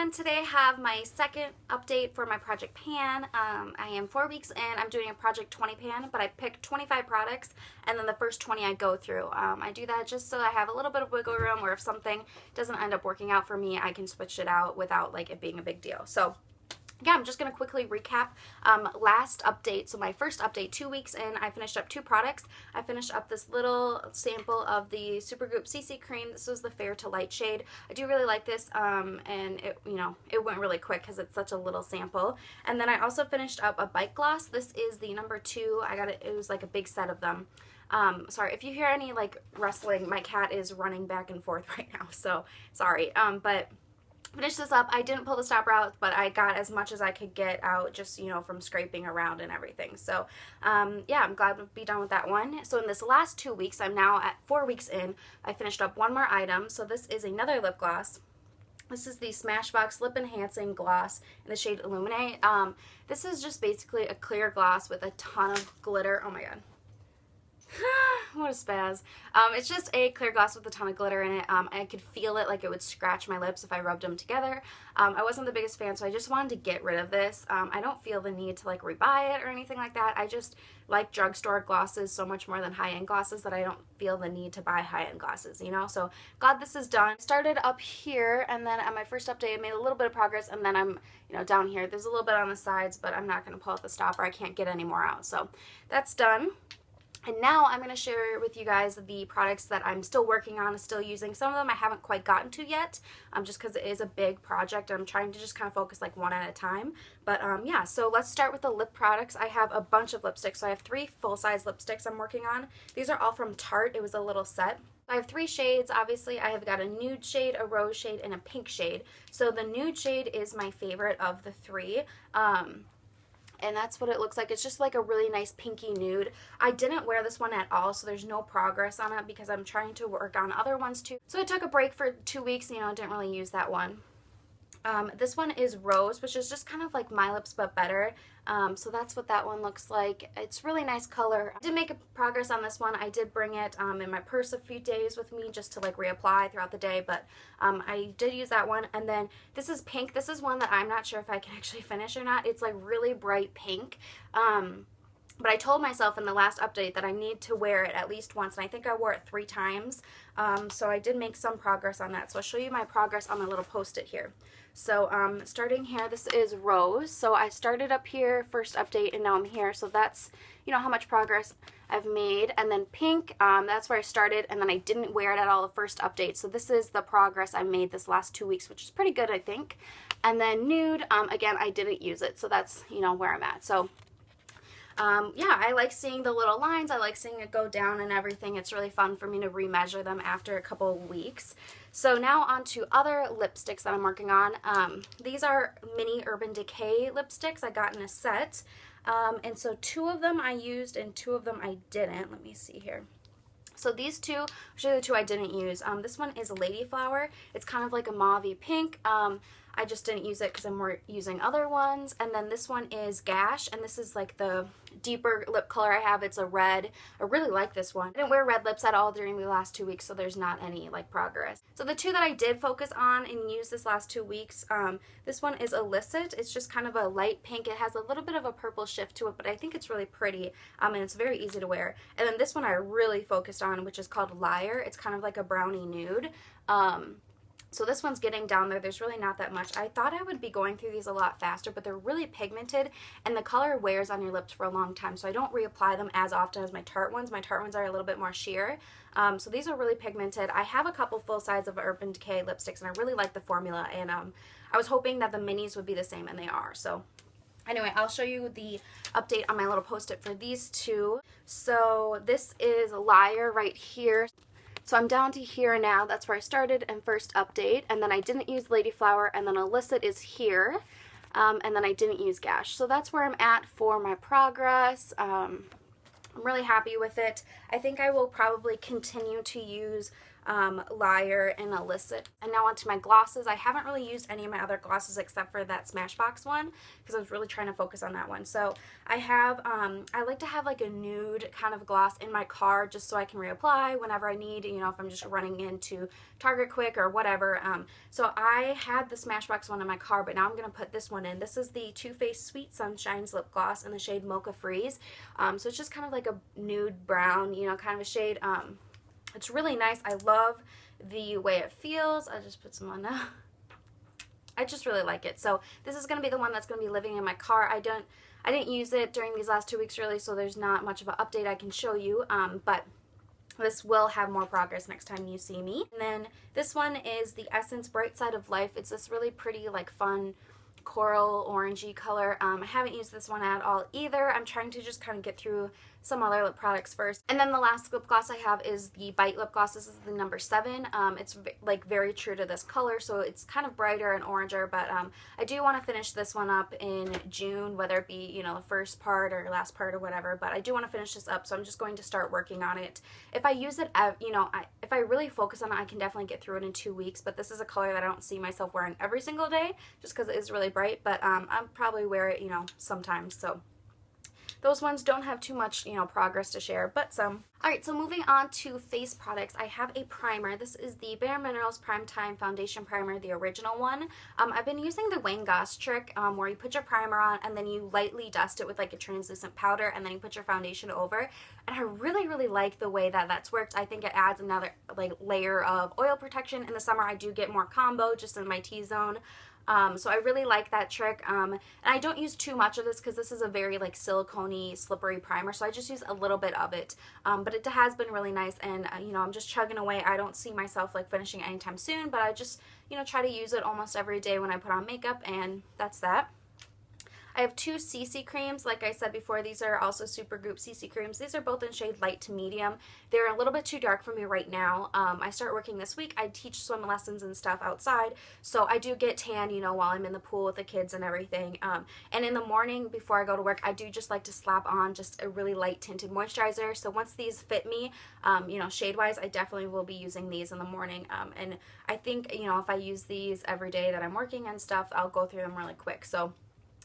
everyone, today I have my second update for my project pan. I am 4 weeks in. I'm doing a project 20 pan, but I picked 25 products and then the first 20 I go through. I do that just so I have a little bit of wiggle room where if something doesn't end up working out for me, I can switch it out without like it being a big deal. So yeah, I'm just going to quickly recap last update. So my first update, 2 weeks in, I finished up 2 products. I finished up this little sample of the Supergoop CC cream. This was the Fair to Light shade. I do really like this, and it went really quick because it's such a little sample. And then I also finished up a bite gloss. This is the number 2. I got it. It was like a big set of them. Sorry if you hear any like rustling. My cat is running back and forth right now, so sorry. But finish this up. I didn't pull the stopper out, but I got as much as I could get out just, from scraping around and everything. So, yeah, I'm glad to be done with that one. So in this last 2 weeks, I'm now at 4 weeks in. I finished up one more item. So this is another lip gloss. This is the Smashbox Lip Enhancing Gloss in the shade Illuminate. This is just basically a clear gloss with a ton of glitter. Oh my god. What a spaz. It's just a clear gloss with a ton of glitter in it. I could feel it like it would scratch my lips if I rubbed them together. I wasn't the biggest fan, so I just wanted to get rid of this. I don't feel the need to like rebuy it or anything like that. I just like drugstore glosses so much more than high-end glosses that I don't feel the need to buy high-end glosses, So glad this is done. Started up here, and then at my first update I made a little bit of progress, and then I'm down here. There's a little bit on the sides, but I'm not going to pull out the stopper. I can't get any more out. So that's done. And now I'm going to share with you guys the products that I'm still working on, still using. Some of them I haven't quite gotten to yet, just because it is a big project. I'm trying to just kind of focus like one at a time. But yeah, so let's start with the lip products. I have a bunch of lipsticks. So I have 3 full-size lipsticks I'm working on. These are all from Tarte. It was a little set. I have 3 shades. Obviously, I have got a nude shade, a rose shade, and a pink shade. So the nude shade is my favorite of the 3. And that's what it looks like. It's just like a really nice pinky nude. I didn't wear this one at all, so there's no progress on it because I'm trying to work on other ones too. So I took a break for 2 weeks, didn't really use that one. This one is Rose, which is just kind of like My Lips but better. So that's what that one looks like. It's really nice color. I did make a progress on this one. I did bring it in my purse a few days with me just to like reapply throughout the day, but I did use that one. And then this is pink. This is one that I'm not sure if I can actually finish or not. It's like really bright pink. But I told myself in the last update that I need to wear it at least once, and I think I wore it 3 times. So I did make some progress on that. So I'll show you my progress on my little post-it here. So starting here, this is Rose. So I started up here, first update, and now I'm here. So that's, how much progress I've made. And then pink, that's where I started, and then I didn't wear it at all the first update. So this is the progress I made this last 2 weeks, which is pretty good, I think. And then nude, again, I didn't use it. So that's, where I'm at. So yeah, I like seeing the little lines. I like seeing it go down and everything. It's really fun for me to remeasure them after a couple of weeks. So now on to other lipsticks that I'm working on. These are mini Urban Decay lipsticks I got in a set. And so 2 of them I used and 2 of them I didn't. Let me see here. So these 2, I'll show you the 2 I didn't use. This one is Lady Flower. It's kind of like a mauve-y pink. I just didn't use it because I'm more using other ones. And then this one is Gash, and this is like the deeper lip color I have. It's a red. I really like this one. I didn't wear red lips at all during the last 2 weeks, so there's not any like progress. So the 2 that I did focus on and use this last 2 weeks, this one is Illicit. It's just kind of a light pink. It has a little bit of a purple shift to it, but I think it's really pretty, and it's very easy to wear. And then this one I really focused on, which is called Liar. It's kind of like a brownie nude. So this one's getting down there. There's really not that much. I thought I would be going through these a lot faster, but they're really pigmented, and the color wears on your lips for a long time, so I don't reapply them as often as my Tarte ones. My Tarte ones are a little bit more sheer. So these are really pigmented. I have a couple full size of Urban Decay lipsticks, and I really like the formula, and I was hoping that the minis would be the same, and they are. So anyway, I'll show you the update on my little post-it for these 2. So this is Liar right here. So I'm down to here now. That's where I started and first update. And then I didn't use Lady Flower, and then Illicit is here. And then I didn't use Gash. So that's where I'm at for my progress. I'm really happy with it. I think I will probably continue to use Liar, and Illicit. And now onto my glosses. I haven't really used any of my other glosses except for that Smashbox one because I was really trying to focus on that one. So I have, I like to have like a nude kind of gloss in my car just so I can reapply whenever I need, you know, if I'm just running into Target quick or whatever. So I had the Smashbox one in my car, but now I'm going to put this one in. This is the Too Faced Sweet Sunshine's lip gloss in the shade Mocha Freeze. So it's just kind of like a nude brown, you know, kind of a shade. It's really nice. I love the way it feels. I just put some on now. I just really like it. So this is going to be the one that's going to be living in my car. I didn't use it during these last 2 weeks really, so there's not much of an update I can show you, but this will have more progress next time you see me. And then this one is the Essence Bright Side of Life. It's this really pretty, like, fun coral orangey color. I haven't used this one at all either. I'm trying to just kind of get through some other lip products first. And then the last lip gloss I have is the Bite lip gloss. This is the number 7. It's like very true to this color, so it's kind of brighter and oranger, but I do want to finish this one up in June, whether it be, you know, the first part or last part or whatever, but I do want to finish this up, so I'm just going to start working on it. If I use it, you know, if I really focus on it, I can definitely get through it in 2 weeks, but this is a color that I don't see myself wearing every single day just because it is really bright, but I'll probably wear it, you know, sometimes, so those ones don't have too much, you know, progress to share, but some. Alright, so moving on to face products, I have a primer. This is the Bare Minerals Primetime Foundation Primer, the original one. I've been using the Wayne Goss trick where you put your primer on and then you lightly dust it with like a translucent powder and then you put your foundation over. And I really, really like the way that that's worked. I think it adds another like layer of oil protection. In the summer, I do get more combo just in my T-zone. So I really like that trick, and I don't use too much of this because this is a very like silicone-y, slippery primer, so I just use a little bit of it, but it has been really nice, and you know, I'm just chugging away. I don't see myself like finishing anytime soon, but I just, you know, try to use it almost every day when I put on makeup, and that's that. I have 2 CC creams. Like I said before, these are also Supergoop CC creams. These are both in shade light to medium. They're a little bit too dark for me right now. I start working this week. I teach swim lessons and stuff outside, so I do get tan, you know, while I'm in the pool with the kids and everything. And in the morning before I go to work, I do just like to slap on just a really light tinted moisturizer. So once these fit me, you know, shade-wise, I definitely will be using these in the morning. And I think, you know, if I use these every day that I'm working and stuff, I'll go through them really quick. So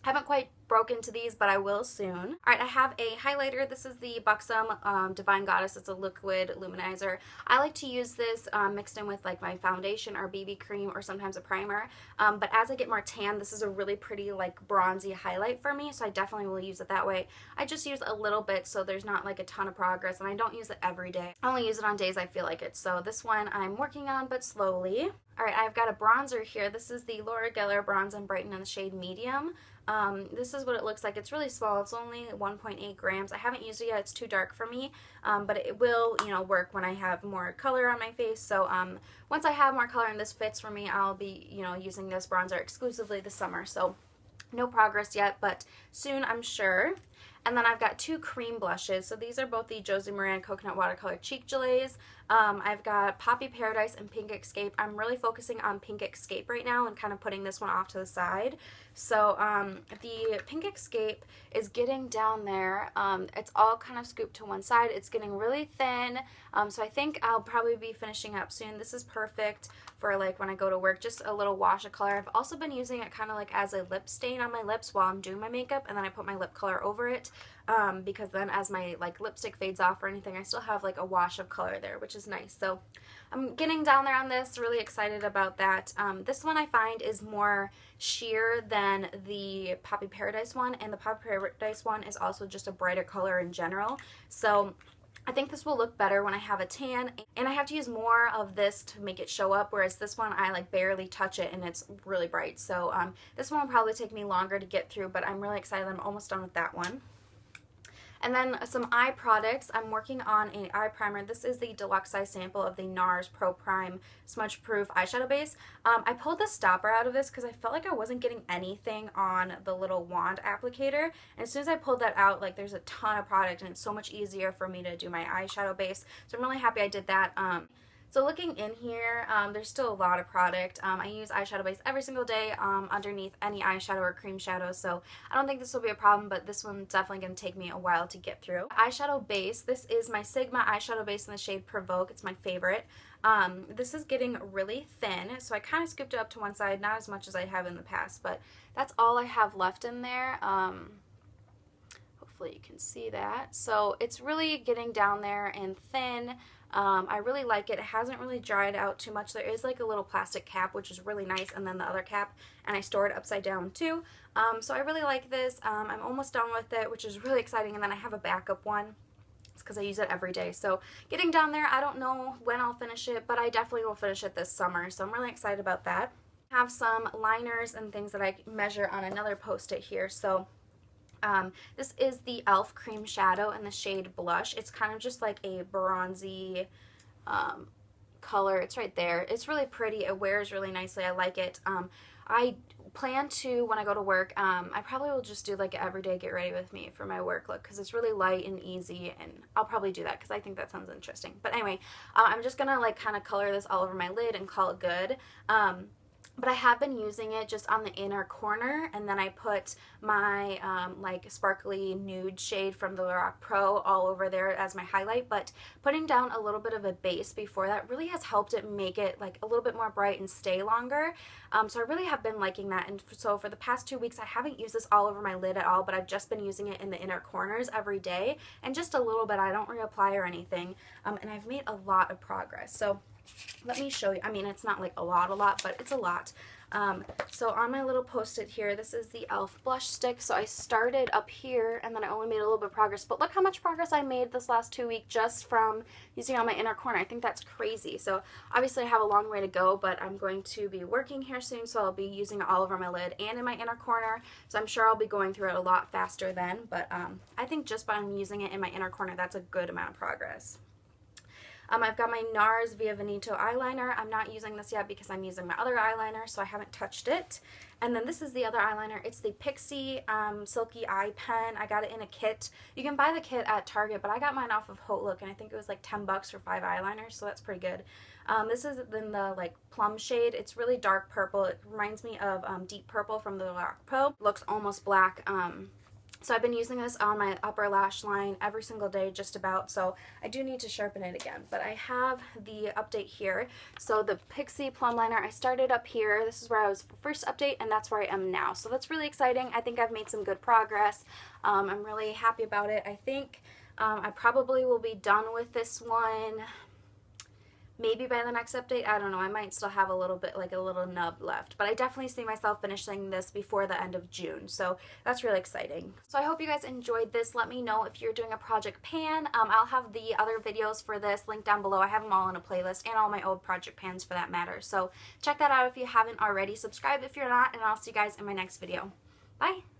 haven't quite broke into these, but I will soon. Alright, I have a highlighter. This is the Buxom Divine Goddess. It's a liquid luminizer. I like to use this mixed in with like my foundation or BB cream or sometimes a primer. But as I get more tan, this is a really pretty like bronzy highlight for me, so I definitely will use it that way. I just use a little bit so there's not like a ton of progress, and I don't use it every day. I only use it on days I feel like it. So this one I'm working on, but slowly. Alright, I've got a bronzer here. This is the Laura Geller Bronze and Brighten in the shade Medium. This is what it looks like. It's really small. It's only 1.8 grams. I haven't used it yet. It's too dark for me, but it will, you know, work when I have more color on my face. So once I have more color and this fits for me, I'll be, you know, using this bronzer exclusively this summer. So no progress yet, but soon I'm sure. And then I've got 2 cream blushes. So these are both the Josie Maran Coconut Watercolor Cheek Gelays. I've got Poppy Paradise and Pink Escape. I'm really focusing on Pink Escape right now and kind of putting this one off to the side. So the Pink Escape is getting down there. It's all kind of scooped to one side. It's getting really thin. So I think I'll probably be finishing up soon. This is perfect for like when I go to work, just a little wash of color. I've also been using it kind of like as a lip stain on my lips while I'm doing my makeup, and then I put my lip color over it. Because then as my like lipstick fades off or anything, I still have like a wash of color there, which is nice. So I'm getting down there on this, really excited about that. This one I find is more sheer than the Poppy Paradise one, and the Poppy Paradise one is also just a brighter color in general. So I think this will look better when I have a tan, and I have to use more of this to make it show up, whereas this one I like barely touch it and it's really bright. So this one will probably take me longer to get through, but I'm really excited. I'm almost done with that one. And then some eye products. I'm working on an eye primer. This is the deluxe size sample of the NARS Pro Prime Smudge Proof eyeshadow base. I pulled the stopper out of this because I felt like I wasn't getting anything on the little wand applicator. And as soon as I pulled that out, like there's a ton of product and it's so much easier for me to do my eyeshadow base. So I'm really happy I did that. So looking in here, there's still a lot of product. I use eyeshadow base every single day underneath any eyeshadow or cream shadow, so I don't think this will be a problem, but this one's definitely going to take me a while to get through. Eyeshadow base, this is my Sigma eyeshadow base in the shade Provoke. It's my favorite. This is getting really thin, so I kind of scooped it up to one side, not as much as I have in the past, but that's all I have left in there. Hopefully you can see that. So it's really getting down there and thin. I really like it. It hasn't really dried out too much. There is like a little plastic cap, which is really nice, and then the other cap, and I store it upside down too. So I really like this. I'm almost done with it, which is really exciting, and then I have a backup one. It's because I use it every day. So getting down there, I don't know when I'll finish it, but I definitely will finish it this summer, so I'm really excited about that. I have some liners and things that I measure on another post-it here. So this is the e.l.f. Cream Shadow in the shade Blush. It's kind of just like a bronzy color. It's right there. It's really pretty. It wears really nicely. I like it. I plan to, when I go to work, I probably will just do like an everyday get ready with me for my work look because it's really light and easy, and I'll probably do that because I think that sounds interesting. But anyway, I'm just going to like kind of color this all over my lid and call it good. But I have been using it just on the inner corner, and then I put my like sparkly nude shade from the Lorac Pro all over there as my highlight, but putting down a little bit of a base before that really has helped it make it like a little bit more bright and stay longer. So I really have been liking that, and so for the past 2 weeks I haven't used this all over my lid at all, but I've just been using it in the inner corners every day, and just a little bit. I don't reapply or anything, and I've made a lot of progress. So let me show you. I mean, it's not like a lot, but it's a lot. So on my little post-it here, this is the e.l.f. blush stick. So I started up here, and then I only made a little bit of progress, but look how much progress I made this last 2 weeks just from using it on my inner corner. I think that's crazy. So obviously I have a long way to go, but I'm going to be working here soon, so I'll be using it all over my lid and in my inner corner, so I'm sure I'll be going through it a lot faster then, but I think just by using it in my inner corner, that's a good amount of progress. I've got my NARS Via Veneto eyeliner. I'm not using this yet because I'm using my other eyeliner, so I haven't touched it. And then this is the other eyeliner. It's the Pixie Silky Eye Pen. I got it in a kit. You can buy the kit at Target, but I got mine off of Haute Look, and I think it was like 10 bucks for 5 eyeliners, so that's pretty good. This is in the like plum shade. It's really dark purple. It reminds me of Deep Purple from the Lorac Pro. Looks almost black. So I've been using this on my upper lash line every single day just about, so I do need to sharpen it again. But I have the update here. So the Pixie Plum Liner, I started up here. This is where I was for first update, and that's where I am now. So that's really exciting. I think I've made some good progress. I'm really happy about it. I think I probably will be done with this one maybe by the next update. I don't know. I might still have a little bit, like a little nub left, but I definitely see myself finishing this before the end of June, so that's really exciting. So I hope you guys enjoyed this. Let me know if you're doing a project pan. I'll have the other videos for this linked down below. I have them all in a playlist, and all my old project pans for that matter, so check that out if you haven't already. Subscribe if you're not, and I'll see you guys in my next video. Bye!